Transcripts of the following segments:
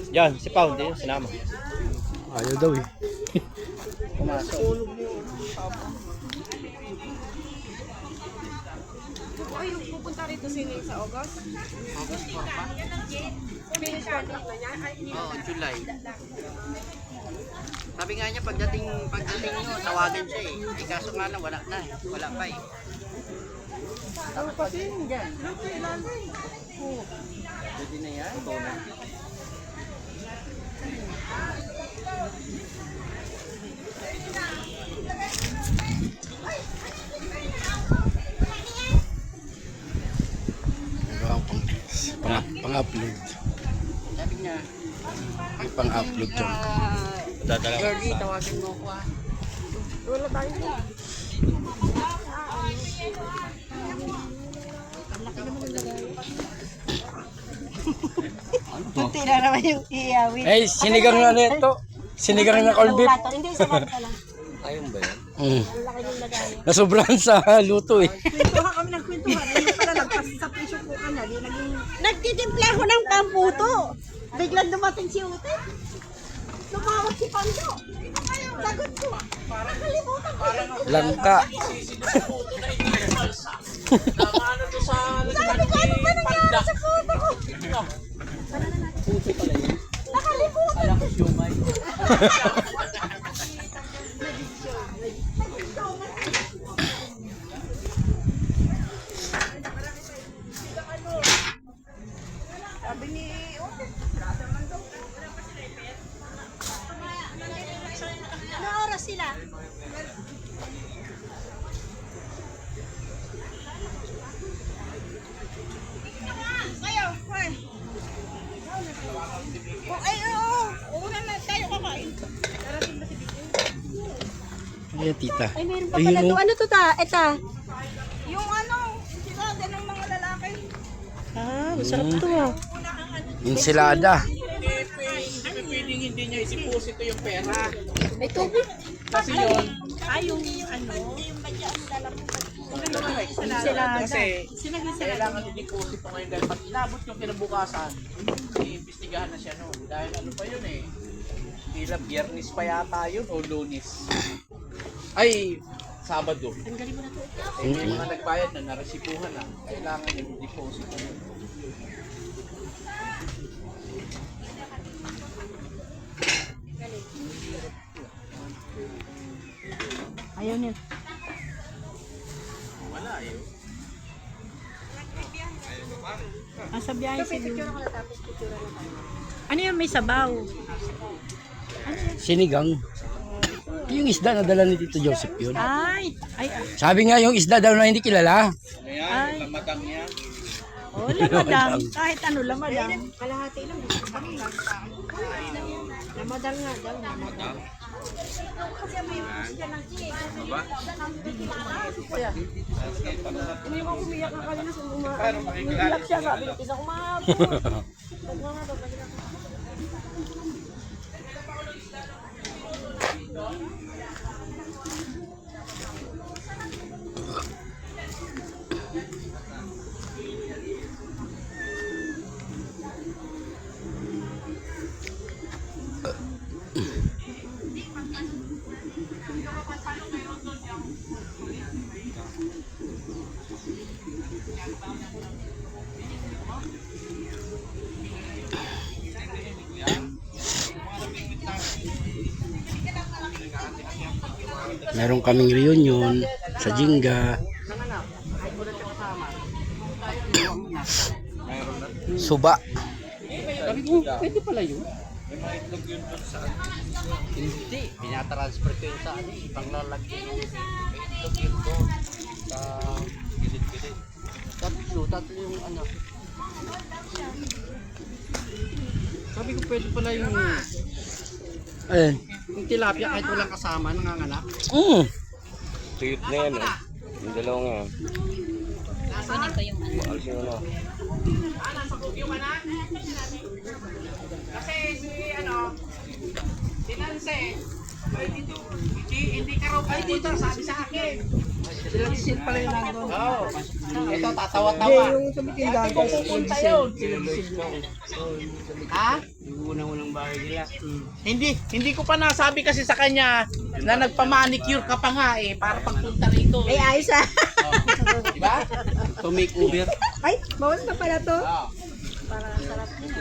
Yan, si Pao, hindi sinama. Ayaw daw eh. Pumasok. Ay, yung pupunta rito sino sa August? August 4 pa? Finish contract na niya? Ay, hindi Oo, July. Sabi nga niya, pagdating nyo, tawagan siya eh. Eh kaso nga lang, wala na eh. Wala pa eh. Ano pa din yan? Pwede na yan. Pang-upload. Sabi niya, May pang-upload dyan. Georgie, tawagin mo ko ah. Wala tayo na. Kunti na naman yung iyawin. Eh, sinigang na nito. Sinigang na corned beef. Hindi, sa ka lang. Ayun ba yan? Mm. Ang laki ng lagay. Nasobrahan sa luto eh. Kwentuhan kami ng kwentuhan. Ayun pala, lagpas sa presyo ko ka na. Nagtitimpla ko ng pamputo. Biglang dumating si Ute. Lumawag si Pando. Sagot ko. Nakalimutan ko. Langka. Sabi ko, ano ba nangyari sa puto ko? Nakalimutan. Alam ko siyumay. Sabi ni Ute. Ano oras sila? Kayo, hoy. Ay, oo. Una na tayo kakain. Ayan, tita. Ay, meron pa Ayun, pala to. oh. Ano to ta? Eta. Yung ano, sila ng mga lalaki. Ah, masarap to ah. Ensilada. Hindi pwedeng hindi niya isiposito yung pera. May tubig. Kasi yun, Ay, yung ano. kasi kailangan i-deposito ngayon dahil pag inabot yung kinabukasan, iimbestigahan na siya noon. Dahil ano pa yun eh, tila biyernes pa yata yun o lunis. Ay, Sabado. Eh, may mga nagbayad na, naresipuhan na. Kailangan yung deposito yun. Ayaw niya. Wala eh. Sa biyahe si Ano yung may sabaw? Sinigang. Yung isda na dala ni Tito Joseph yun. Ay, Sabi nga yung isda daw na hindi kilala. Ano yan? Lamadang niya. oh, lamadang. Kahit ano, lamadang. Kalahati lang. Lamadang nga daw. Lamadang. Kasi may siya ng Hindi mo umiyak na kanina sa umiyak siya. Sabi ko, hindi ako mahapon. Meron kaming reunion sa Jinga. Suba. Sabi ko, pwede pala yun. Hindi, pinatransfer ko yun sa ano, ibang lalagyan. May itlog yun doon sa gilid-gilid. Tatlo yung ano. Sabi ko, pwede pala yung Ayan. yung tilapia kahit walang kasama, nanganganak. Tuyot na yan eh. Yung dalawang yan. Kunin ko yung ano. Alisin mo na. Kasi si ano, si Nancy, hindi ka raw pwede dito, sabi sa akin. Sila si Sil pala yung nandun. Oo. Ito, tatawa-tawa. yung sa bitindahan. Ate kung pupunta yun. Ha? Yung unang bahay nila. Hindi ko pa nasabi kasi sa kanya na nagpa-manicure ka pa nga eh, para pagpunta rito. Ay, ayos ah. Oh. Diba? To make over. Ay, bawal na pala to. Oo. Para sarap na.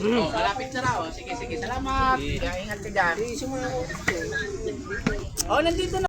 Oh, malapit na raw. Sige, salamat. Kaya ingat ka dyan. Oh, nandito na.